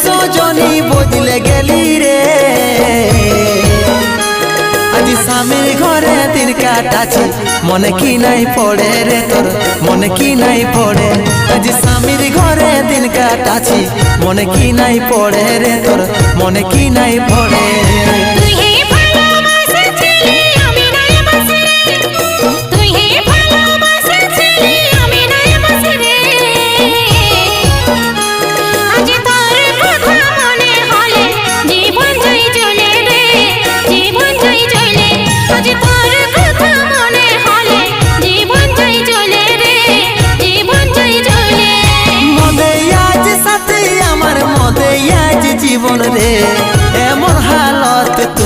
সজনী বদলে গেলি রে আজ স্বামীর ঘরে দিন কাটাছি মনে কি নাই পড়ে রে তোর মনে কি নাই পড়ে আজ স্বামীর ঘরে দিন কাটাছি মনে কি নাই পড়ে রে তোর মনে কি নাই পড়ে